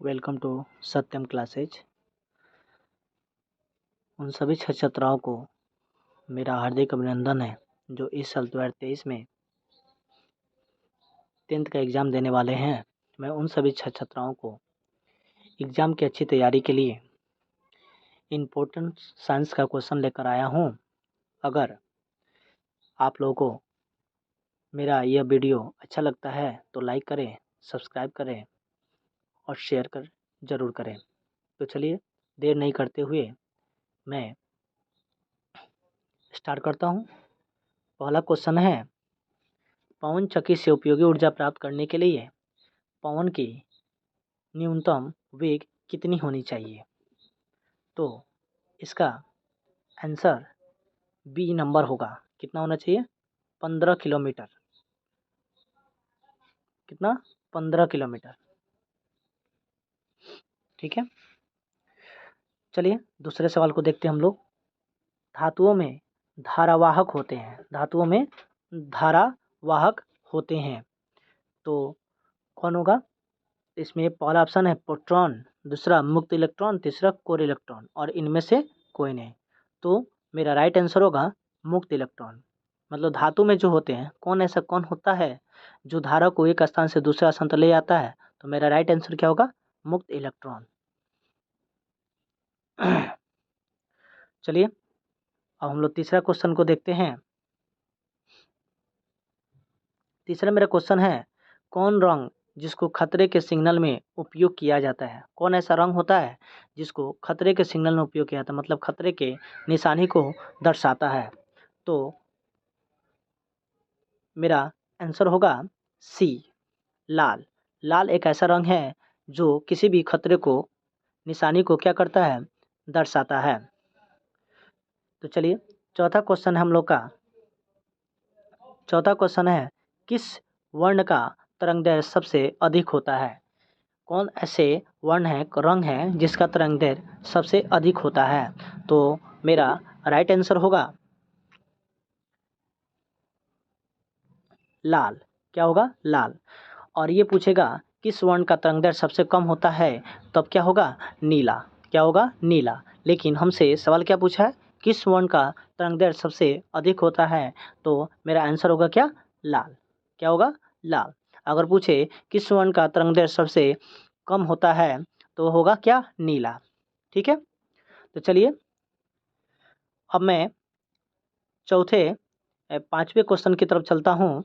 Welcome to Satyam classes. उन सभी छात्राओं को मेरा हार्दिक अभिनंदन है जो इस साल 2023 में 10th का एग्ज़ाम देने वाले हैं। मैं उन सभी छात्राओं को एग्ज़ाम की अच्छी तैयारी के लिए इम्पोर्टेंट साइंस का क्वेश्चन लेकर आया हूँ। अगर आप लोगों को मेरा यह वीडियो अच्छा लगता है तो लाइक करें, सब्सक्राइब करें और शेयर कर ज़रूर करें। तो चलिए देर नहीं करते हुए मैं स्टार्ट करता हूँ। पहला क्वेश्चन है, पवन चक्की से उपयोगी ऊर्जा प्राप्त करने के लिए पवन की न्यूनतम वेग कितनी होनी चाहिए? तो इसका आंसर बी नंबर होगा। कितना होना चाहिए? 15 किलोमीटर। कितना? 15 किलोमीटर। ठीक है, चलिए दूसरे सवाल को देखते हैं हम लोग। धातुओं में धारावाहक होते हैं। धातुओं में धारावाहक होते हैं तो कौन होगा? इसमें पहला ऑप्शन है प्रोटॉन, दूसरा मुक्त इलेक्ट्रॉन, तीसरा कोर इलेक्ट्रॉन और इनमें से कोई नहीं। तो मेरा राइट आंसर होगा मुक्त इलेक्ट्रॉन। मतलब धातु में जो होते हैं ऐसा कौन होता है जो धारा को एक स्थान से दूसरे स्थान तक ले जाता है? तो मेरा राइट आंसर क्या होगा? मुक्त इलेक्ट्रॉन। चलिए अब हम लोग तीसरा क्वेश्चन को देखते हैं। तीसरा मेरा क्वेश्चन है, कौन रंग जिसको खतरे के सिग्नल में उपयोग किया जाता है? कौन ऐसा रंग होता है जिसको खतरे के सिग्नल में उपयोग किया जाता है, मतलब खतरे के निशानी को दर्शाता है? तो मेरा आंसर होगा सी, लाल। लाल एक ऐसा रंग है जो किसी भी खतरे को निशानी को क्या करता है? दर्शाता है। तो चलिए चौथा क्वेश्चन है हम लोग का। चौथा क्वेश्चन है, किस वर्ण का तरंगदैर्घ्य सबसे अधिक होता है? कौन ऐसे वर्ण है, रंग है जिसका तरंगदैर्घ्य सबसे अधिक होता है? तो मेरा राइट आंसर होगा लाल। क्या होगा? लाल। और ये पूछेगा किस वर्ण का तरंगदैर्घ्य सबसे कम होता है, तब क्या होगा? नीला। क्या होगा? नीला। लेकिन हमसे सवाल क्या पूछा है? किस वर्ण का तरंगदैर्घ्य सबसे अधिक होता है? तो मेरा आंसर होगा क्या? लाल। क्या होगा? लाल। अगर पूछे किस वर्ण का तरंगदैर्घ्य सबसे कम होता है तो होगा क्या? नीला। ठीक है, तो चलिए अब मैं पांचवें क्वेश्चन की तरफ चलता हूँ।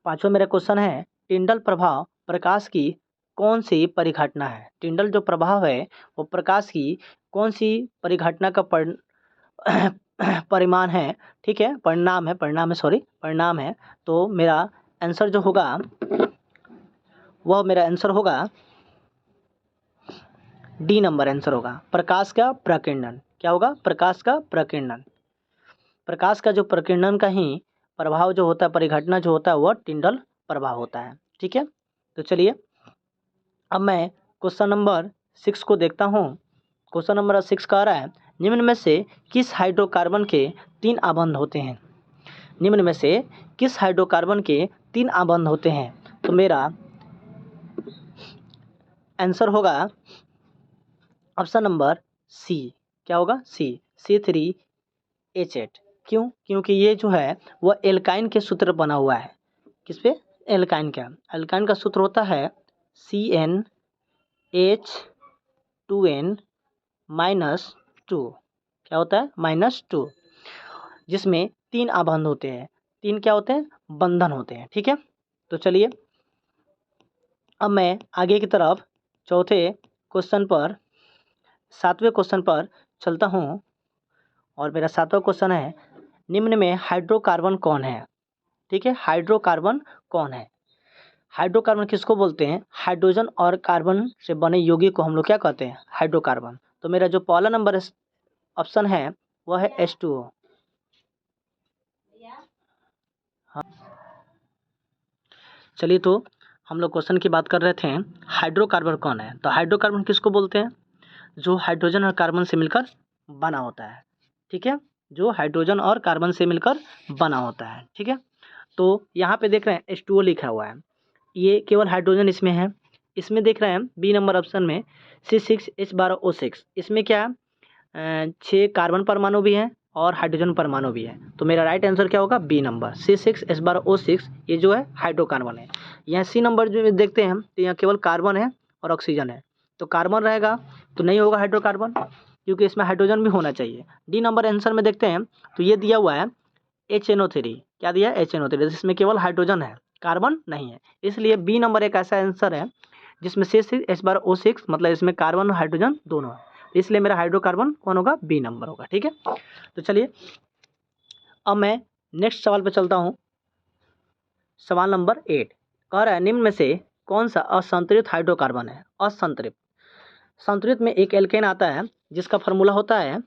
पांचवा मेरा क्वेश्चन है, टिंडल प्रभाव प्रकाश की कौन सी परिघटना है? टिंडल जो प्रभाव है वो प्रकाश की कौन सी परिघटना का परिमाण है? ठीक है, परिणाम है। तो मेरा आंसर जो होगा वह मेरा आंसर होगा डी नंबर आंसर होगा, प्रकाश का प्रकीर्णन। क्या होगा? प्रकाश का प्रकीर्णन। प्रकाश का जो प्रकीर्णन का ही प्रभाव जो होता है, परिघटना जो होता है वह टिंडल प्रभाव होता है। ठीक है, तो चलिए अब मैं क्वेश्चन नंबर 6 को देखता हूँ। क्वेश्चन नंबर 6 कह रहा है, निम्न में से किस हाइड्रोकार्बन के 3 आबंध होते हैं? निम्न में से किस हाइड्रोकार्बन के 3 आबंध होते हैं? तो मेरा आंसर होगा ऑप्शन नंबर सी। क्या होगा? सी, C3H8। क्यों? क्योंकि ये जो है वह एल्काइन के सूत्र बना हुआ है। किस पे? एल्काइन का। एल्काइन का सूत्र होता है CnH2n-2। क्या होता है? -2, जिसमें 3 आबंध होते हैं। 3 क्या होते हैं? बंधन होते हैं। ठीक है, तो चलिए अब मैं आगे की तरफ सातवें क्वेश्चन पर चलता हूँ। और मेरा सातवां क्वेश्चन है, निम्न में हाइड्रोकार्बन कौन है? ठीक है, हाइड्रोकार्बन कौन है? हाइड्रोकार्बन किसको बोलते हैं? हाइड्रोजन और कार्बन से बने यौगिक को हम लोग क्या कहते हैं? हाइड्रोकार्बन। तो मेरा जो पहला नंबर ऑप्शन है वह है H2O। हाँ, चलिए तो हम लोग क्वेश्चन की बात कर रहे थे, हाइड्रोकार्बन कौन है? तो हाइड्रोकार्बन किसको बोलते हैं? जो हाइड्रोजन और कार्बन से मिलकर बना होता है। ठीक है, जो हाइड्रोजन और कार्बन से मिलकर बना होता है। ठीक है, तो यहाँ पे देख रहे हैं H2O लिखा हुआ है, ये केवल हाइड्रोजन इसमें है, इसमें देख रहे हैं बी नंबर ऑप्शन में C6H12O6, इसमें क्या है 6 कार्बन परमाणु भी हैं और हाइड्रोजन परमाणु भी है। तो मेरा राइट आंसर क्या होगा बी नंबर C6H12O6, ये जो है हाइड्रोकार्बन है। यहाँ सी नंबर जो देखते हैं हम तो यहाँ केवल कार्बन है और ऑक्सीजन है, तो कार्बन रहेगा तो नहीं होगा हाइड्रोकार्बन, क्योंकि इसमें हाइड्रोजन भी होना चाहिए। डी नंबर आंसर में देखते हैं तो ये दिया हुआ है HNO3, क्या दिया है HNO3, जिसमें केवल हाइड्रोजन है, कार्बन नहीं है। इसलिए बी नंबर एक ऐसा आंसर है जिसमें C6H12O6 मतलब इसमें कार्बन और हाइड्रोजन दोनों है, इसलिए मेरा हाइड्रोकार्बन कौन होगा बी नंबर होगा। ठीक है, तो चलिए अब मैं नेक्स्ट सवाल पे चलता हूँ। सवाल नंबर 8 कह रहा है निम्न में से कौन सा असंतुलित हाइड्रोकार्बन है। असंतुलित, संतुलित में एक एल्केन आता है जिसका फार्मूला होता है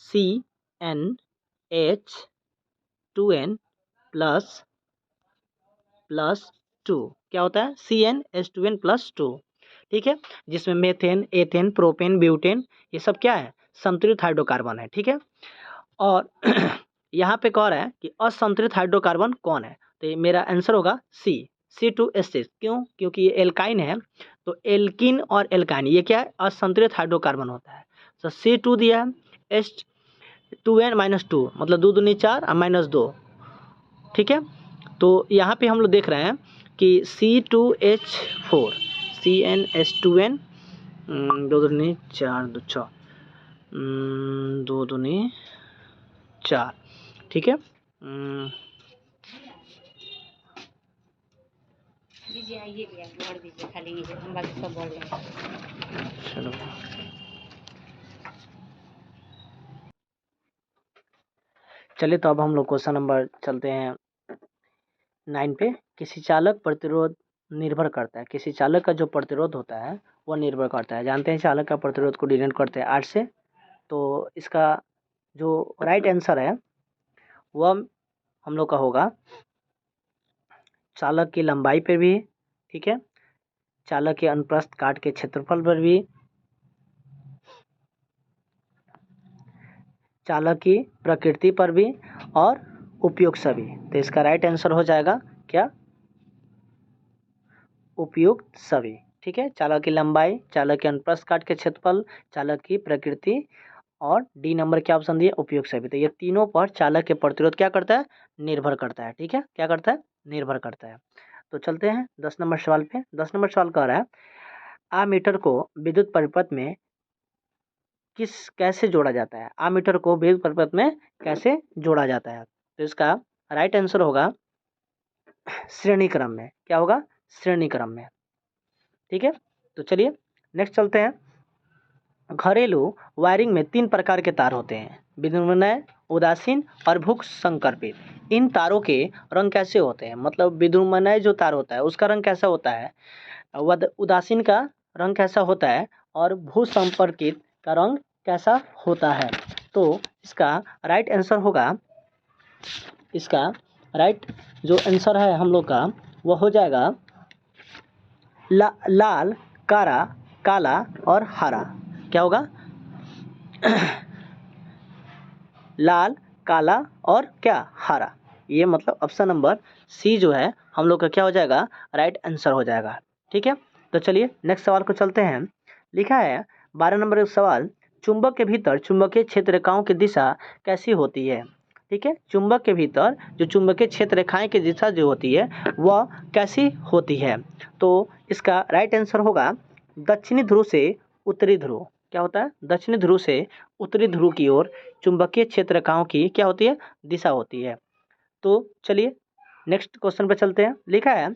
CnH2n+2, क्या होता है CnH2n+2, ठीक है, जिसमें मेथेन, एथेन, प्रोपेन, ब्यूटेन ये सब क्या है संतुलित हाइड्रोकार्बन है। ठीक है, और यहाँ पे कह रहा है कि असंतुलित हाइड्रोकार्बन कौन है, तो ये मेरा आंसर होगा C2H6। क्यों? क्योंकि ये एल्काइन है, तो एल्किन और एल्काइन ये क्या है असंतुलित हाइड्रोकार्बन होता है। तो C2 दिया है, H2n-2 मतलब 2 दूनी 4 और -2, ठीक है। तो यहाँ पे हम लोग देख रहे हैं कि C2H4 CnH2n 2 दूनी 4 2 6 2 दूनी 4, ठीक है। चलो चलिए, तो अब हम लोग क्वेश्चन नंबर चलते हैं 9 पे। किसी चालक प्रतिरोध निर्भर करता है, किसी चालक का जो प्रतिरोध होता है वह निर्भर करता है। जानते हैं चालक का प्रतिरोध को डिनोट करते हैं 8 से। तो इसका जो राइट आंसर है वह हम लोग का होगा चालक की लंबाई पर भी, ठीक है, चालक के अनुप्रस्थ काट के क्षेत्रफल पर भी, चालक की प्रकृति पर भी और उपयोग सभी। तो इसका राइट आंसर हो जाएगा क्या उपयुक्त सभी। ठीक है, चालक की लंबाई, चालक के अनुप्रस्थ काट के क्षेत्रफल, चालक की प्रकृति और डी नंबर क्या ऑप्शन दिए उपयुक्त सभी। तो ये तीनों पर चालक के प्रतिरोध क्या करता है निर्भर करता है। ठीक है, क्या करता है निर्भर करता है। तो चलते हैं 10 नंबर सवाल पे। 10 नंबर सवाल कह रहा है आमीटर को विद्युत परिपथ में कैसे जोड़ा जाता है। आमीटर को विद्युत परिपथ में कैसे जोड़ा जाता है, तो इसका राइट आंसर होगा श्रेणी क्रम में। क्या होगा श्रेणी क्रम में। ठीक है, तो चलिए नेक्स्ट चलते हैं। घरेलू वायरिंग में 3 प्रकार के तार होते हैं, विद्युन्मय, उदासीन और भूख संकर्पित। इन तारों के रंग कैसे होते हैं, मतलब विद्युन्मय जो तार होता है उसका रंग कैसा होता है, उदासीन का रंग कैसा होता है और भू संपर्कित का रंग कैसा होता है। तो इसका राइट आंसर होगा, इसका राइट जो आंसर है हम लोग का वह हो जाएगा लाल, काला और हरा। क्या होगा लाल, काला और क्या हरा। ये मतलब ऑप्शन नंबर सी जो है हम लोग का क्या हो जाएगा राइट आंसर हो जाएगा। ठीक है, तो चलिए नेक्स्ट सवाल को चलते हैं। लिखा है 12 नंबर का सवाल, चुंबक के भीतर चुंबकीय क्षेत्र रेखाओं की दिशा कैसी होती है। ठीक है, चुंबक के भीतर जो चुंबकीय क्षेत्र रेखाएं की दिशा जो होती है वह कैसी होती है। तो इसका राइट आंसर होगा दक्षिणी ध्रुव से उत्तरी ध्रुव। क्या होता है दक्षिणी ध्रुव से उत्तरी ध्रुव की ओर चुंबकीय क्षेत्र रेखाओं की क्या होती है दिशा होती है। तो चलिए नेक्स्ट क्वेश्चन पे चलते हैं। लिखा है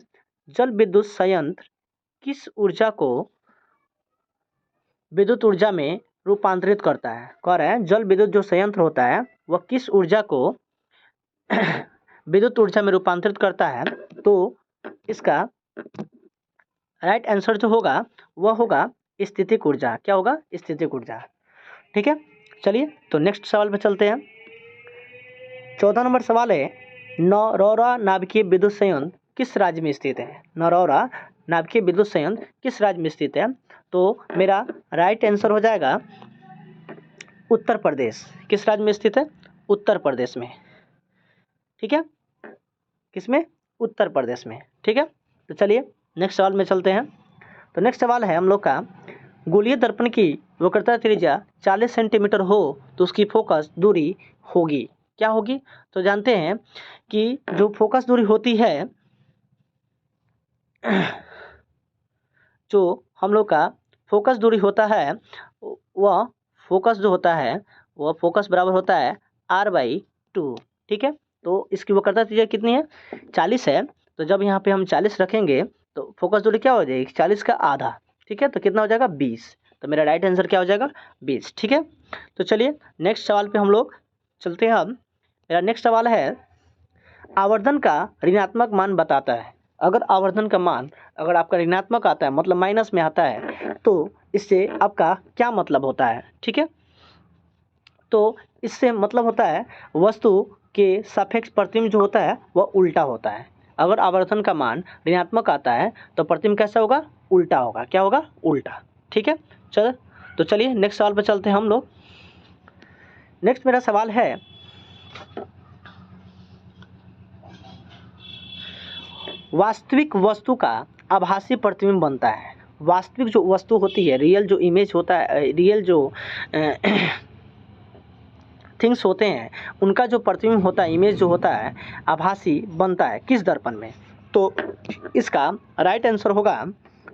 जल विद्युत संयंत्र किस ऊर्जा को विद्युत ऊर्जा में रूपांतरित करता है। कह रहे हैं जल विद्युत जो संयंत्र होता है वह किस ऊर्जा को विद्युत ऊर्जा में रूपांतरित करता है। तो इसका राइट आंसर जो होगा वह होगा स्थितिक ऊर्जा। क्या होगा स्थितिक ऊर्जा। ठीक है, चलिए तो नेक्स्ट सवाल पे चलते हैं। 14 नंबर सवाल है नरौरा नाभिकीय विद्युत संयंत्र किस राज्य में स्थित है। नरौरा नाभिकीय विद्युत संयंत्र किस राज्य में स्थित है। तो मेरा राइट आंसर हो जाएगा उत्तर प्रदेश। किस राज्य में स्थित है उत्तर प्रदेश में। ठीक है, किसमें? उत्तर प्रदेश में। ठीक है, तो चलिए नेक्स्ट सवाल में चलते हैं। तो नेक्स्ट सवाल है हम लोग का, गोलीय दर्पण की वक्रता त्रिज्या 40 सेंटीमीटर हो तो उसकी फोकस दूरी होगी, क्या होगी? तो जानते हैं कि जो फोकस दूरी होती है, जो हम लोग का फोकस दूरी होता है, वह फोकस जो होता है वह फोकस बराबर होता है r/2। ठीक है, तो इसकी वक्रता त्रिज्या कितनी है? 40 है। तो जब यहाँ पे हम 40 रखेंगे तो फोकस दूरी क्या हो जाएगी? 40 का आधा। ठीक है, तो कितना हो जाएगा? 20। तो मेरा राइट आंसर क्या हो जाएगा? 20। ठीक है, तो चलिए नेक्स्ट सवाल पे हम लोग चलते हैं। अब मेरा नेक्स्ट सवाल है, आवर्धन का ऋणात्मक मान बताता है। अगर आवर्धन का मान अगर आपका ऋणात्मक आता है, मतलब माइनस में आता है, तो इससे आपका क्या मतलब होता है? ठीक है, तो इससे मतलब होता है वस्तु के सापेक्ष प्रतिबिंब जो होता है वह उल्टा होता है। अगर आवर्धन का मान ऋणात्मक आता है तो प्रतिबिंब कैसा होगा? उल्टा होगा। क्या होगा? उल्टा। ठीक है, तो चलिए नेक्स्ट सवाल पर चलते हैं हम लोग। नेक्स्ट मेरा सवाल है, वास्तविक वस्तु का आभासी प्रतिबिंब बनता है। वास्तविक जो वस्तु होती है, रियल जो इमेज होता है, रियल जो थिंग्स होते हैं, उनका जो प्रतिबिंब होता है, इमेज जो होता है, आभासी बनता है किस दर्पण में? तो इसका राइट आंसर होगा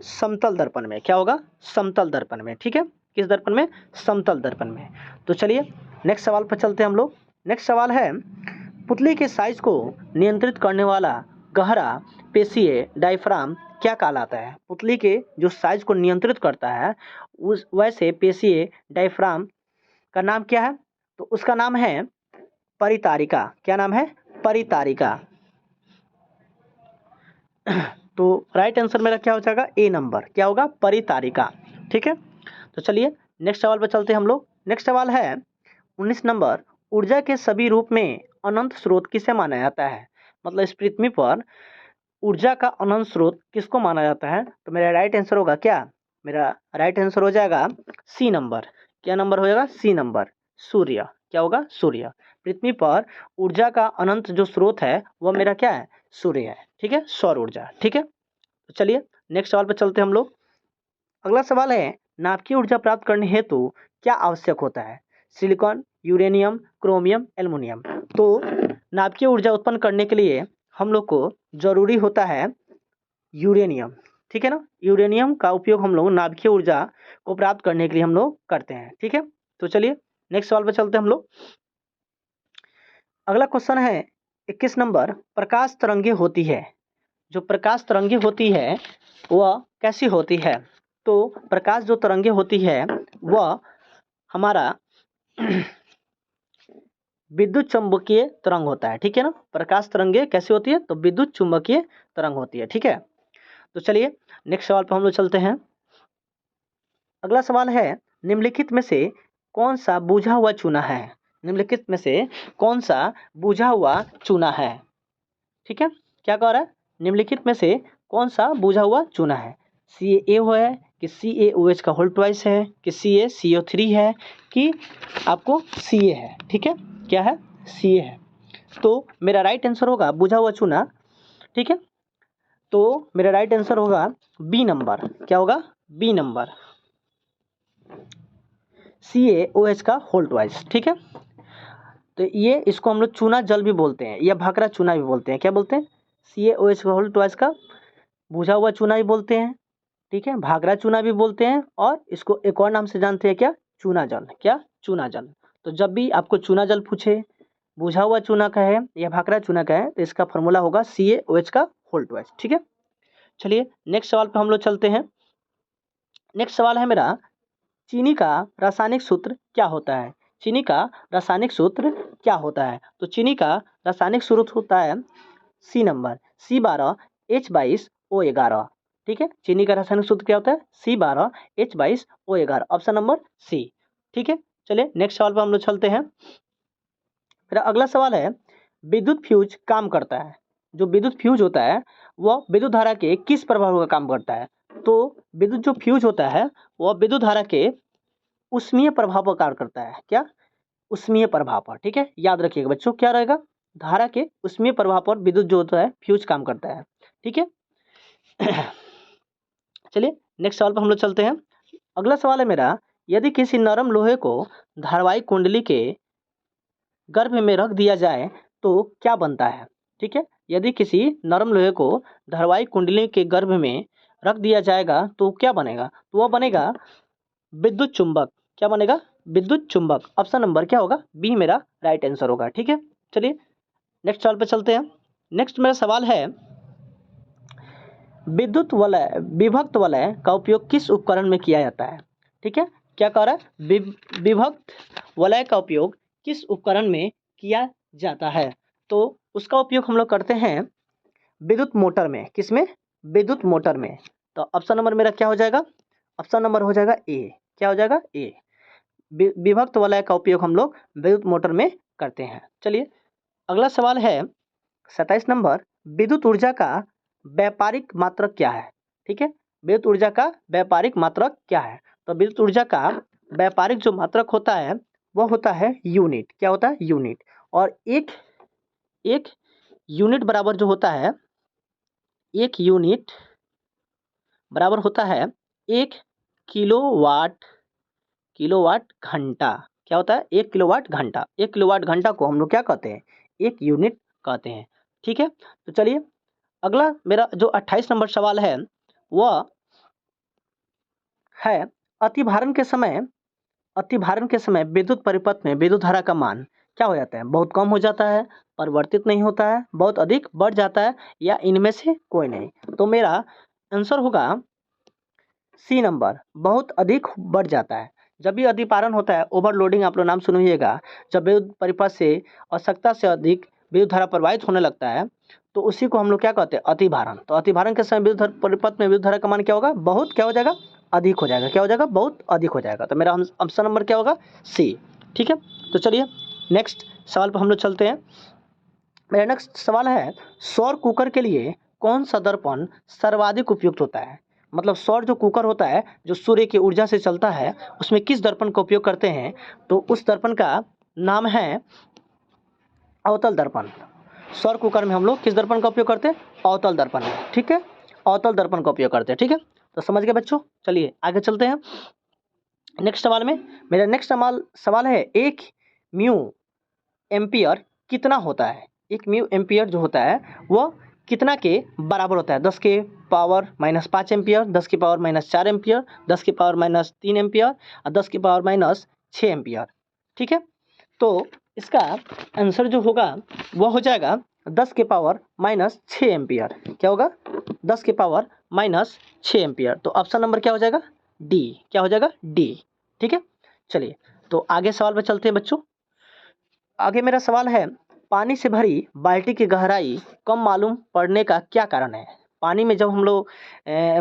समतल दर्पण में। क्या होगा? समतल दर्पण में। ठीक है, किस दर्पण में? समतल दर्पण में। तो चलिए नेक्स्ट सवाल पर चलते हैं हम लोग। नेक्स्ट सवाल है, पुतली के साइज को नियंत्रित करने वाला गहरा पेशीय डायफ्राम क्या कहलाता है? पुतली के जो साइज को नियंत्रित करता है उस वैसे पेशीय डायफ्राम का नाम क्या है? तो उसका नाम है परितारिका। क्या नाम है? परितारिका। तो राइट आंसर मेरा क्या हो जाएगा? ए नंबर। क्या होगा? परितारिका। ठीक है, तो चलिए नेक्स्ट सवाल पर चलते हैं हम लोग। नेक्स्ट सवाल है 19 नंबर, ऊर्जा के सभी रूप में अनंत स्रोत किसे माना जाता है? मतलब इस पृथ्वी पर ऊर्जा का अनंत स्रोत किसको माना जाता है? तो मेरा राइट आंसर होगा क्या? मेरा राइट आंसर हो जाएगा सी नंबर। क्या नंबर हो जाएगा? सी नंबर, सूर्य। क्या होगा? सूर्य। पृथ्वी पर ऊर्जा का अनंत जो स्रोत है वह मेरा क्या है? सूर्य है। ठीक है, सौर ऊर्जा। ठीक है, तो चलिए नेक्स्ट सवाल पर चलते हैं हम लोग। अगला सवाल है, नाभिकीय ऊर्जा प्राप्त करने हेतु क्या आवश्यक होता है? Silicon, uranium, chromium, aluminium. तो नाभिकीय ऊर्जा उत्पन्न करने के लिए हम लोग को जरूरी होता है यूरेनियम। ठीक है ना, यूरेनियम का उपयोग हम लोग नाभिकीय ऊर्जा को प्राप्त करने के लिए हम लोग करते हैं। ठीक है, तो चलिए नेक्स्ट सवाल पर चलते हैं हम लोग। अगला क्वेश्चन है 21 नंबर, प्रकाश तरंगे होती है। जो प्रकाश तरंगे होती है वह कैसी होती है? तो प्रकाश जो तरंगे होती है वह हमारा विद्युत चुम्बकीय तरंग होता है। ठीक है ना, प्रकाश तरंगे कैसी होती है? तो विद्युत चुम्बकीय तरंग होती है। ठीक है, तो चलिए नेक्स्ट सवाल पर हम लोग चलते हैं। अगला सवाल है, निम्नलिखित में से कौन सा बुझा हुआ चूना है? निम्नलिखित में से कौन सा बुझा हुआ चूना है? ठीक है, क्या कह रहा है? निम्नलिखित में से कौन सा बुझा हुआ चूना है? CaO है कि CaOH का होल ट्वाइस है कि CaCO3 है कि आपको Ca है? ठीक है, क्या है? Ca है। तो मेरा राइट आंसर होगा बुझा हुआ चूना। ठीक है, तो मेरा राइट आंसर होगा बी नंबर। क्या होगा? बी नंबर, CaOH का होल ट्वाइस। ठीक है, तो ये इसको हम लोग चूना जल भी बोलते हैं या भाखड़ा चूना भी बोलते हैं। क्या बोलते हैं? CaOH का होल ट्वाइस का बुझा हुआ चूना भी बोलते हैं। ठीक है, भाखड़ा चूना भी बोलते हैं, और इसको एक और नाम से जानते हैं, क्या? चूना जल। क्या? चूना जल। तो जब भी आपको चूना जल पूछे, बुझा हुआ चूना कहे या भाखड़ा चूना कहे, तो इसका फॉर्मूला होगा CaOH का होल ट्वाइस। ठीक है, चलिए नेक्स्ट सवाल पे हम लोग चलते हैं। नेक्स्ट सवाल है मेरा, चीनी का रासायनिक सूत्र क्या होता है? चीनी का रासायनिक सूत्र क्या होता है? तो चीनी का रासायनिक सूत्र होता है सी नंबर, C12H22O11। ठीक है, चीनी का रासायनिक सूत्र क्या होता है? C12H22O11, option number C. ठीक है, चलिए नेक्स्ट सवाल पर हम लोग चलते हैं। मेरा अगला सवाल है, विद्युत फ्यूज काम करता है। जो विद्युत फ्यूज होता है वह विद्युत धारा के किस प्रभाव का काम करता है? तो विद्युत जो फ्यूज होता है वह विद्युत धारा के उष्मीय प्रभाव पर कार्य करता है। क्या? उष्मीय प्रभाव पर। ठीक है, याद रखिएगा बच्चों, क्या रहेगा? धारा के ऊष्मीय प्रभाव पर विद्युत जो होता है फ्यूज काम करता है। ठीक है। चलिए नेक्स्ट सवाल पर हम लोग चलते हैं। अगला सवाल है मेरा, यदि किसी नरम लोहे को धारावाहिक कुंडली के गर्भ में रख दिया जाए तो क्या बनता है। ठीक है, यदि किसी नरम लोहे को धारावाहिक कुंडली के गर्भ में रख दिया जाएगा तो क्या बनेगा, तो वह बनेगा विद्युत चुंबक। क्या बनेगा, विद्युत चुंबक। ऑप्शन नंबर क्या होगा, बी मेरा राइट आंसर होगा। ठीक है, चलिए नेक्स्ट सवाल पे चलते हैं। नेक्स्ट मेरा सवाल है, विद्युत वलय विभक्त वलय का उपयोग किस उपकरण में किया जाता है। ठीक है, क्या कह रहा है, विभक्त वलय का उपयोग किस उपकरण में किया जाता है, तो उसका उपयोग हम लोग करते हैं विद्युत मोटर में। किसमें, विद्युत मोटर में। तो ऑप्शन नंबर मेरा क्या हो जाएगा, ऑप्शन नंबर हो जाएगा ए। क्या हो जाएगा, ए। विभक्त वलय का उपयोग हम लोग विद्युत मोटर में करते हैं। चलिए अगला सवाल है 27 नंबर, विद्युत ऊर्जा का व्यापारिक मात्रक क्या है। ठीक है, विद्युत ऊर्जा का व्यापारिक मात्रक क्या है, तो विद्युत ऊर्जा का व्यापारिक जो मात्रक होता है वह होता है यूनिट। क्या होता है, यूनिट। और एक यूनिट बराबर जो होता है, एक यूनिट बराबर होता है 1 किलोवाट घंटा। क्या होता है, 1 किलोवाट घंटा। 1 किलोवाट घंटा को हम लोग क्या कहते हैं, एक यूनिट कहते हैं। ठीक है, तो चलिए अगला मेरा जो 28 नंबर सवाल है वह है, अतिभारण के समय विद्युत परिपथ में विद्युत धारा का मान क्या हो जाता है, बहुत कम हो जाता है, परिवर्तित नहीं होता है, बहुत अधिक बढ़ जाता है, या इनमें से कोई नहीं। तो मेरा आंसर होगा सी नंबर, बहुत अधिक बढ़ जाता है। जब भी अतिपारण होता है, ओवरलोडिंग, आप लोग नाम सुनिएगा, जब विद्युत परिपथ से आवश्यकता से अधिक विद्युत धारा प्रवाहित होने लगता है तो उसी को हम लोग क्या कहते हैं, अतिभारण। तो अतिभारण के समय विद्युत परिपथ में विद्युत धारा का मान क्या होगा, बहुत क्या हो जाएगा, अधिक हो जाएगा। क्या हो जाएगा, बहुत अधिक हो जाएगा। तो मेरा ऑप्शन नंबर क्या होगा, सी। ठीक है, तो चलिए नेक्स्ट सवाल पर हम लोग चलते हैं। मेरा नेक्स्ट सवाल है, सौर कुकर के लिए कौन सा दर्पण सर्वाधिक उपयुक्त होता है। मतलब सौर जो कुकर होता है जो सूर्य की ऊर्जा से चलता है, उसमें किस दर्पण का उपयोग करते हैं, तो उस दर्पण का नाम है अवतल दर्पण। सौर कुकर में हम लोग किस दर्पण का उपयोग करते हैं, अवतल दर्पण। ठीक है, अवतल दर्पण का उपयोग करते हैं। ठीक है, तो समझ गए बच्चों। चलिए आगे चलते हैं नेक्स्ट सवाल में। मेरा नेक्स्ट सवाल है, एक म्यू एम्पियर कितना होता है। एक म्यू एम्पियर जो होता है वह कितना के बराबर होता है, 10 के पावर -5 एम्पियर, 10 की पावर -4 एम्पियर, 10 की पावर -3 एम्पियर और 10 की पावर -6 एम्पियर। ठीक है, तो इसका आंसर जो होगा वह हो जाएगा 10 के पावर -6 एम्पियर। क्या होगा, 10 के पावर -6 एम्पियर। तो ऑप्शन नंबर क्या हो जाएगा, डी। क्या हो जाएगा, डी। ठीक है, चलिए तो आगे सवाल पर चलते हैं बच्चों। आगे मेरा सवाल है, पानी से भरी बाल्टी की गहराई कम मालूम पड़ने का क्या कारण है। पानी में जब हम लोग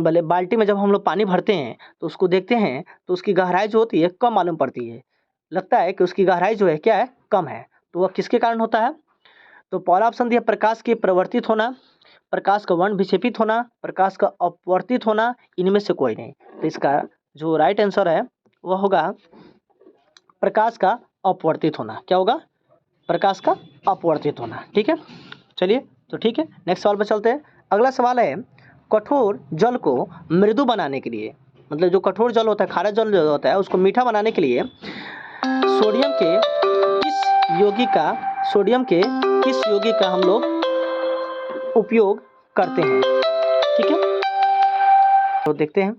भले बाल्टी में जब हम लोग पानी भरते हैं तो उसको देखते हैं तो उसकी गहराई जो होती है कम मालूम पड़ती है, लगता है कि उसकी गहराई जो है क्या है, कम है। तो वह किसके कारण होता है, तो पहला ऑप्शन दिया प्रकाश के प्रवर्तित होना, प्रकाश का वर्ण विक्षेपित होना, प्रकाश का अपवर्तित होना, इनमें से कोई नहीं। तो इसका जो राइट आंसर है वह होगा प्रकाश का अपवर्तित होना। क्या होगा, प्रकाश का अपवर्तित होना। ठीक है, चलिए तो ठीक है नेक्स्ट सवाल पर चलते हैं। अगला सवाल है, कठोर जल को मृदु बनाने के लिए, मतलब जो कठोर जल होता है, खारा जल जो होता है, उसको मीठा बनाने के लिए सोडियम के किस यौगिक का हम लोग उपयोग करते हैं। ठीक है, तो देखते हैं।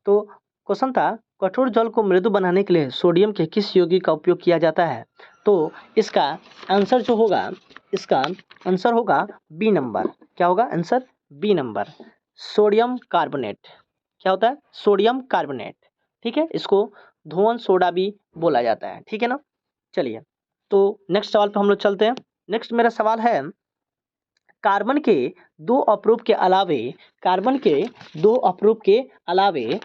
तो क्वेश्चन था, कठोर जल को मृदु बनाने के लिए सोडियम के किस यौगिक का उपयोग किया जाता है, तो इसका आंसर जो होगा, इसका आंसर होगा बी नंबर। क्या होगा answer, B number, sodium carbonate. क्या होता है, सोडियम कार्बोनेट। ठीक है, इसको धुआं सोडा भी बोला जाता है। ठीक है ना, चलिए तो नेक्स्ट सवाल पे हम लोग चलते हैं। नेक्स्ट मेरा सवाल है, कार्बन के दो अप्रूप के अलावे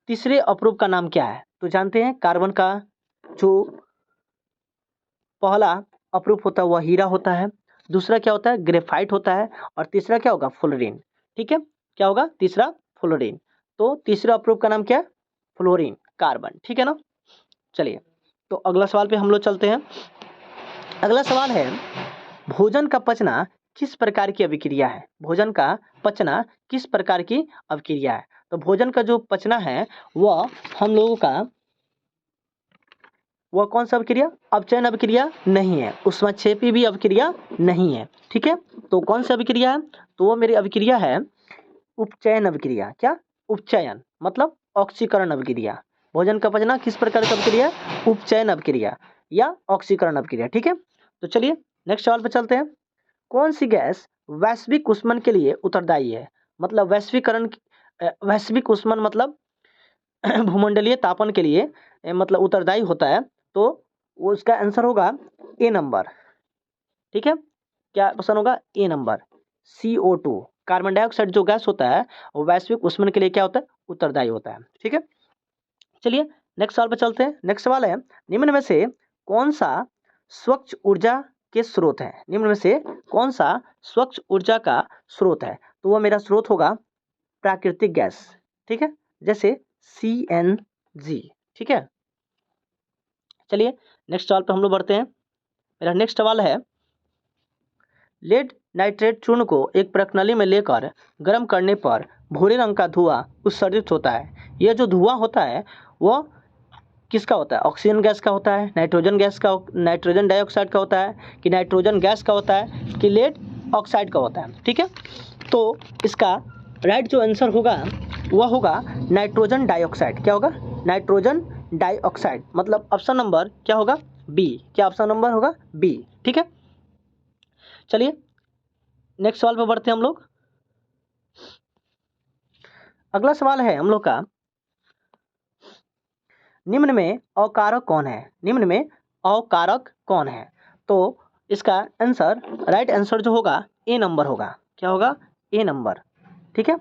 तीसरे अप्रूप का नाम क्या है। तो जानते हैं कार्बन का जो पहला अप्रूप होता है वह हीरा होता है, दूसरा क्या होता है, ग्रेफाइट होता है, और तीसरा क्या होगा, फ्लोरीन। ठीक है, क्या होगा, तीसरा फ्लोरीन। तो तीसरा अप्रूप का नाम क्या है, फ्लोरीन कार्बन। ठीक है ना, चलिए तो अगला सवाल पे हम लोग चलते हैं। अगला सवाल है, भोजन का पचना किस प्रकार की अभिक्रिया है? भोजन का पचना किस प्रकार की अभिक्रिया है? तो भोजन का जो पचना है वह हम लोगों का वह कौन सा अभिक्रिया? अपचयन अभिक्रिया नहीं है, ऊष्माक्षेपी भी अभिक्रिया नहीं है। ठीक है, तो कौन सा अभिक्रिया है? तो वो मेरी अभिक्रिया है उपचयन अभिक्रिया। क्या? उपचयन मतलब ऑक्सीकरण अभिक्रिया। भोजन का पचना किस प्रकार की अभिक्रिया? उपचयन अभिक्रिया या ऑक्सीकरण अभिक्रिया। ठीक है, तो चलिए नेक्स्ट सवाल पे चलते हैं। कौन सी गैस वैश्विक ऊष्मन के लिए उत्तरदायी है? मतलब वैश्विक ऊष्मन मतलब भूमंडलीय तापन के लिए मतलब उत्तरदायी होता है, तो वो उसका आंसर होगा ए नंबर। ठीक है, क्या ऑप्शन होगा? ए नंबर, CO2। कार्बन डाइऑक्साइड जो गैस होता है वो वैश्विक ऊष्मन के लिए क्या होता है? उत्तरदायी होता है। ठीक है, चलिए नेक्स्ट सवाल पर चलते हैं। नेक्स्ट सवाल है, निम्न में से कौन सा स्वच्छ ऊर्जा के स्रोत है? निम्न में से कौन सा स्वच्छ ऊर्जा का स्रोत है? तो वह मेरा स्रोत होगा प्राकृतिक गैस। ठीक है, जैसे CNG। ठीक है, चलिए नेक्स्ट सवाल पर हम लोग बढ़ते हैं। मेरा नेक्स्ट सवाल है, लेड नाइट्रेट चूर्ण को एक प्रणाली में लेकर गर्म करने पर भूरे रंग का धुआं उत्सर्जित होता है। यह जो धुआं होता है वह किसका होता है? ऑक्सीजन गैस का होता है, नाइट्रोजन गैस का, नाइट्रोजन डाइऑक्साइड का होता है, कि नाइट्रोजन गैस का होता है, कि लेड ऑक्साइड का होता है? ठीक है, तो इसका राइट जो आंसर होगा वह होगा नाइट्रोजन डाइऑक्साइड। क्या होगा? नाइट्रोजन डाइऑक्साइड, मतलब ऑप्शन नंबर क्या होगा? बी। क्या ऑप्शन नंबर होगा? बी। ठीक है, चलिए नेक्स्ट सवाल पर बढ़ते हैं हम लोग। अगला सवाल है हम लोग का, निम्न में अकारक कौन है? निम्न में अकारक कौन है? तो इसका आंसर, राइट आंसर जो होगा ए नंबर होगा। क्या होगा? ए नंबर। ठीक है,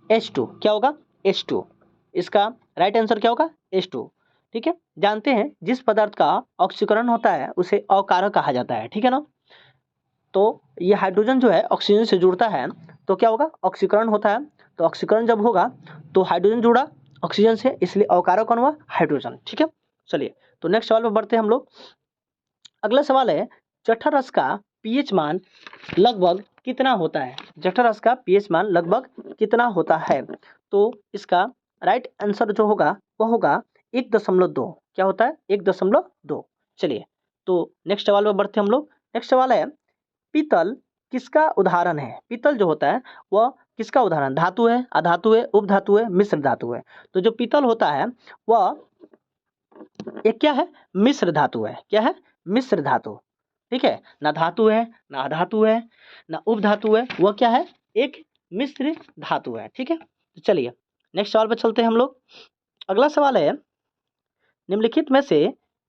H2। क्या होगा? H2। इसका राइट आंसर क्या होगा? H2। ठीक है, जानते हैं जिस पदार्थ का ऑक्सीकरण होता है उसे अकारक कहा जाता है। ठीक है ना, तो ये हाइड्रोजन जो है ऑक्सीजन से जुड़ता है तो क्या होगा? ऑक्सीकरण होता है। तो ऑक्सीकरण जब होगा तो हाइड्रोजन जुड़ा ऑक्सीजन से, इसलिए अकारक कौन हुआ? हाइड्रोजन। ठीक है, चलिए तो नेक्स्ट सवाल पर बढ़ते हैं हम लोग। अगला सवाल है, जठर रस का पीएच मान लगभग कितना होता है? जठर रस का पीएच मान लगभग कितना होता है? तो इसका राइट आंसर जो होगा वह होगा 1.2। क्या होता है? 1.2। चलिए तो नेक्स्ट सवाल पर बढ़ते हैं हम लोग। नेक्स्ट सवाल है, पीतल किसका उदाहरण है? पीतल जो होता है वह किसका उदाहरण? धातु है, अधातु है, उपधातु है, मिश्र धातु है? तो जो पीतल होता है वह एक क्या है? मिश्र धातु है। क्या है? मिश्र धातु। ठीक है, ना धातु है, ना अधातु है, ना उपधातु है, वह क्या है? एक मिश्र धातु है। ठीक है, तो चलिए नेक्स्ट सवाल पर चलते हैं हम लोग। अगला सवाल है, निम्नलिखित में से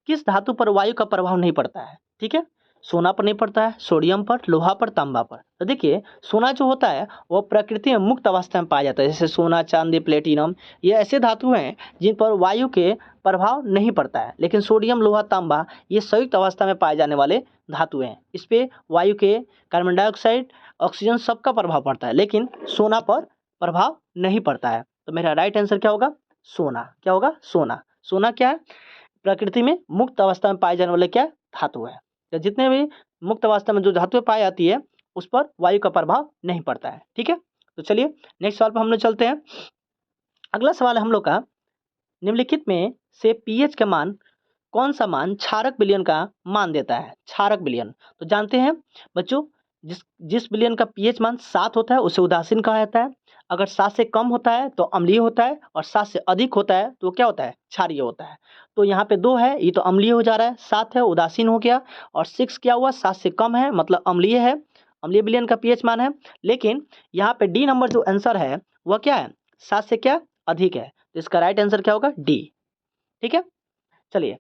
किस धातु पर वायु का प्रभाव नहीं पड़ता है? ठीक है, सोना पर नहीं पड़ता है, सोडियम पर, लोहा पर, तांबा पर। तो देखिए सोना जो होता है वह प्रकृति में मुक्त अवस्था में पाया जाता है, जैसे सोना, चांदी, प्लेटिनम, ये ऐसे धातु हैं जिन पर वायु के प्रभाव नहीं पड़ता है। लेकिन सोडियम, लोहा, तांबा ये संयुक्त अवस्था में पाए जाने वाले धातु हैं। इस पर वायु के कार्बन डाइऑक्साइड, ऑक्सीजन सबका प्रभाव पड़ता है, लेकिन सोना पर प्रभाव नहीं पड़ता है। तो मेरा राइट आंसर क्या होगा? सोना। क्या होगा? सोना। सोना क्या है? प्रकृति में मुक्त अवस्था में पाए जाने वाले क्या धातु है। तो जितने भी मुक्त अवस्था में जो धातुएं पाई जाती है उस पर वायु का प्रभाव नहीं पड़ता है। ठीक है, तो चलिए नेक्स्ट सवाल पर हम लोग चलते हैं। अगला सवाल है हम लोग का, निम्नलिखित में से पीएच का मान कौन सा मान क्षारक विलयन का मान देता है? क्षारक विलयन तो जानते हैं बच्चों, जिस जिस विलयन का पीएच मान 7 होता है उसे उदासीन कहा जाता है। अगर 7 से कम होता है तो अम्लीय होता है, और 7 से अधिक होता है तो क्या होता है? क्षारीय होता है। तो यहाँ पे 2 है, ये तो अम्लीय हो जा रहा है, 7 है उदासीन हो गया, और 6 क्या हुआ? 7 से कम है मतलब अम्लीय है, अम्लीय विलयन का पीएच मान है। लेकिन यहाँ पे डी नंबर जो आंसर है वह क्या है? 7 से क्या अधिक है, तो इसका राइट आंसर क्या होगा? डी। ठीक है, चलिए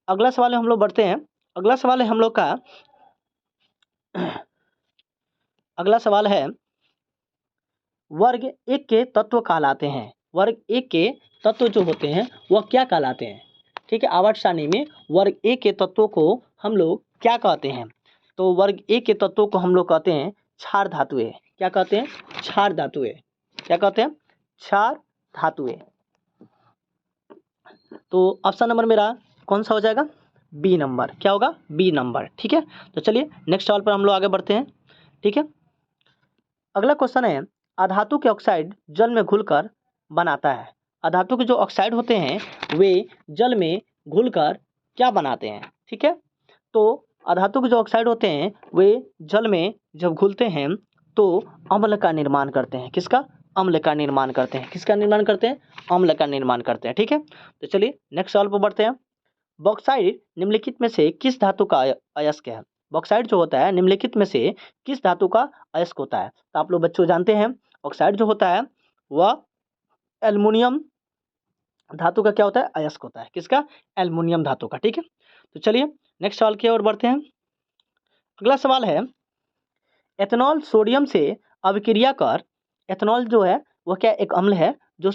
अगला सवाल हम लोग बढ़ते हैं। अगला सवाल है हम लोग का, अगला सवाल है, वर्ग एक के तत्व कहलाते हैं। वर्ग एक के तत्व जो होते हैं वह क्या कहलाते हैं? ठीक है, आवर्त सारणी में वर्ग एक के तत्वों को हम लोग क्या कहते हैं? तो वर्ग एक के तत्वों को हम लोग कहते हैं क्षार धातुएं। क्या कहते हैं? क्षार धातुएं। क्या कहते हैं? क्षार धातुएं। तो ऑप्शन नंबर मेरा कौन सा हो जाएगा? बी नंबर, क्या होगा बी नंबर। ठीक है, तो चलिए नेक्स्ट सवाल पर हम लोग आगे बढ़ते हैं। ठीक है, अगला क्वेश्चन है अधातु के ऑक्साइड जल में घुलकर बनाता है। अधातु के जो ऑक्साइड होते हैं वे जल में घुलकर क्या बनाते हैं। ठीक है, तो अधातु के जो ऑक्साइड होते हैं वे जल में जब घुलते हैं तो अम्ल का निर्माण करते हैं। किसका? अम्ल का निर्माण करते हैं। किसका निर्माण करते हैं? अम्ल का निर्माण करते हैं। ठीक है, तो चलिए नेक्स्ट सवाल पर बढ़ते हैं। बॉक्साइड निम्नलिखित में से किस धातु का अयस्क है? बॉक्साइड जो होता है निम्नलिखित में से किस धातु का अयस्क होता है? तो आप लोग बच्चों जानते हैं ऑक्साइड जो होता है वह एल्युमिनियम धातु का क्या होता है? अयस्क होता है। किसका? एल्युमिनियम धातु का। ठीक है, तो चलिए नेक्स्ट सवाल की ओर बढ़ते हैं। अगला सवाल है एथेनॉल सोडियम से अभिक्रिया कर, एथेनॉल जो है वह क्या एक अम्ल है जो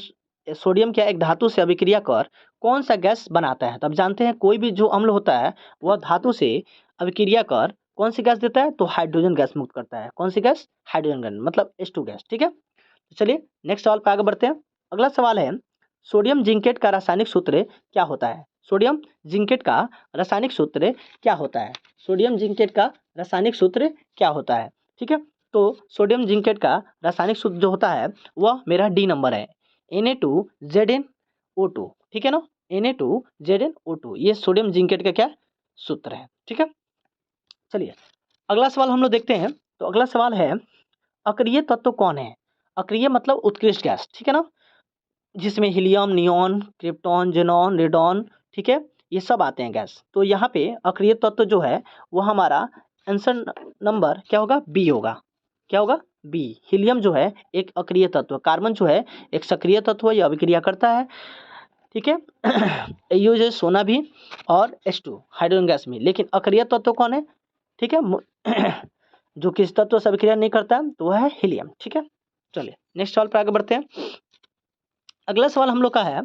सोडियम क्या एक धातु से अभिक्रिया कर कौन सा गैस बनाता है? तो आप जानते हैं कोई भी जो अम्ल होता है वह धातु से अभिक्रिया कर कौन सी गैस देता है? तो हाइड्रोजन गैस मुक्त करता है। कौन सी गैस? हाइड्रोजन गैस, मतलब H2 गैस। ठीक है, तो चलिए नेक्स्ट सवाल पर आगे बढ़ते हैं। अगला सवाल है सोडियम जिंकेट का रासायनिक सूत्र क्या होता है? सोडियम जिंकेट का रासायनिक सूत्र क्या होता है? सोडियम जिंकेट का रासायनिक सूत्र क्या होता है? ठीक है, तो सोडियम जिंकेट का रासायनिक सूत्र जो होता है वह मेरा डी नंबर है, Na2ZnO2। ठीक है ना, Na2ZnO2 ये सोडियम जिंकेट का क्या सूत्र है। ठीक है, चलिए अगला सवाल हम लोग देखते हैं। तो अगला सवाल है अक्रिय तत्व कौन है? अक्रिय मतलब उत्कृष्ट गैस। ठीक है ना, जिसमें helium, neon, krypton, xenon, radon, ठीक है, ये सब आते हैं गैस। तो यहाँ पे अक्रिय तत्व जो है वो हमारा आंसर नंबर क्या होगा? बी होगा। क्या होगा? बी। हीलियम जो है एक अक्रिय तत्व, कार्बन जो है एक सक्रिय तत्व, ये अभिक्रिया करता है। ठीक है यूज है सोना भी और H2 हाइड्रोजन गैस में, लेकिन अक्रिय तत्व कौन है? ठीक है जो किस तत्व से अभिक्रिया नहीं करता है तो वह है हीलियम। ठीक है, चलिए नेक्स्ट सवाल पर आगे बढ़ते हैं। अगला सवाल हम लोग का है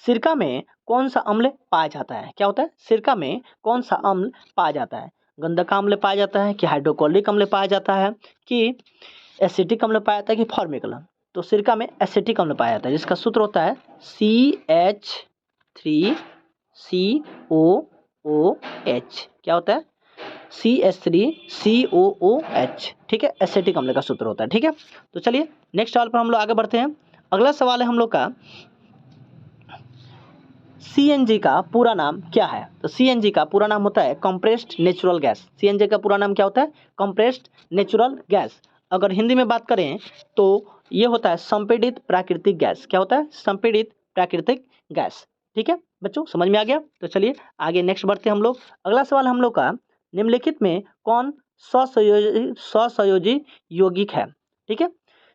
सिरका में कौन सा अम्ल पाया जाता है? क्या होता है? सिरका में कौन सा अम्ल पाया जाता है? गंधक अम्ल पाया जाता है कि हाइड्रोक्लोरिक अम्ल पाया जाता है कि एसिटिक अम्ल पाया जाता है कि फॉर्मिक अम्ल? तो सिरका में एसिटिक अम्ल पाया जाता है जिसका सूत्र होता है CH3COOH। क्या होता है? CH3COOH। ठीक है, एसिटिक अम्ल का सूत्र होता है। ठीक है, तो चलिए नेक्स्ट सवाल पर हम लोग आगे बढ़ते हैं। अगला सवाल है हम लोग का CNG का पूरा नाम क्या है? तो CNG का पूरा नाम होता है कंप्रेस्ड नेचुरल गैस। CNG का पूरा नाम क्या होता है? Compressed natural gas. अगर हिंदी में बात करें तो ये होता है संपीड़ित प्राकृतिक गैस। क्या होता है? संपीड़ित प्राकृतिक गैस। ठीक है बच्चों, समझ में आ गया? तो चलिए आगे नेक्स्ट बढ़ते हैं हम लोग। अगला सवाल हम लोग का निम्नलिखित में कौन स्वसंयोजी यौगिक है? ठीक है,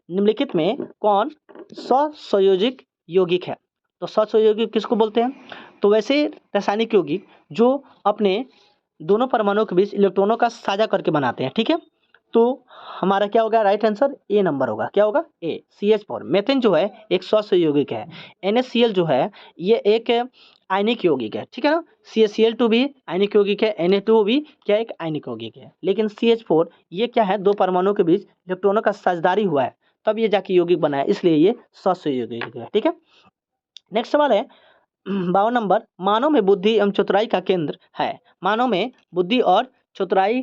निम्नलिखित में कौन स्वसंयोजिक यौगिक है? तो स्वसंयोजी यौगिक किसको बोलते हैं? तो वैसे रासायनिक यौगिक जो अपने दोनों परमाणुओं के बीच इलेक्ट्रॉनों का साझा करके बनाते हैं। ठीक है, तो हमारा क्या होगा? राइट आंसर ए नंबर होगा। क्या होगा? ए। CH4 मेथेन जो है एक स्वसंयोगिक है। NaCl जो है ये एक आयनिक यौगिक है। ठीक है ना, CaCl2 भी आयनिक यौगिक है, Na2 भी क्या एक आयनिक यौगिक है, लेकिन CH4 ये क्या है? दो परमाणुओं के बीच इलेक्ट्रॉनों का साझेदारी हुआ है तब ये जाके यौगिक बना है, इसलिए ये स्वसंयोगिक है। ठीक है, नेक्स्ट सवाल है 52 नंबर मानव में बुद्धि एवं चतुराई का केंद्र है। मानव में बुद्धि और चतुराई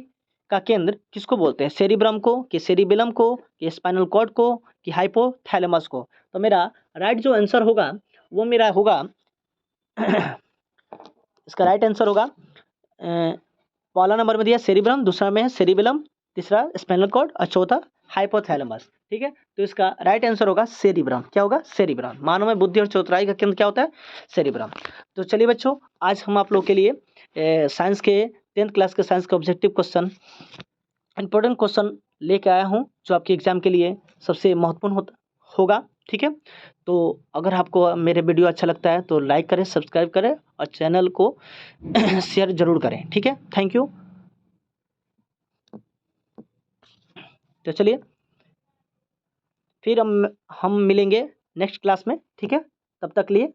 का केंद्र किसको बोलते हैं? सेरिब्रम को कि सेरिबेलम को कि स्पाइनल कॉर्ड को कि हाइपोथैलेमस को? तो मेरा राइट जो आंसर होगा वो मेरा होगा इसका राइट आंसर होगा पहला नंबर में दिया सेरिब्रम, दूसरा में है सेरिबेलम, तीसरा स्पाइनल कॉर्ड और चौथा हाइपोथैलेमस। ठीक है, तो इसका राइट आंसर होगा सेरिब्रम। क्या होगा? सेरिब्रम। मानव में बुद्धि और चतुराई का केंद्र क्या होता है? सेरिब्रम। तो चलिए बच्चों, आज हम आप लोग के लिए साइंस के 10th क्लास के साइंस के ऑब्जेक्टिव क्वेश्चन, इंपॉर्टेंट क्वेश्चन लेके आया हूँ जो आपके एग्जाम के लिए सबसे महत्वपूर्ण होगा। ठीक है, तो अगर आपको मेरे वीडियो अच्छा लगता है तो लाइक करें, सब्सक्राइब करें और चैनल को शेयर जरूर करें। ठीक है, थैंक यू। तो चलिए फिर हम मिलेंगे नेक्स्ट क्लास में। ठीक है, तब तक लिए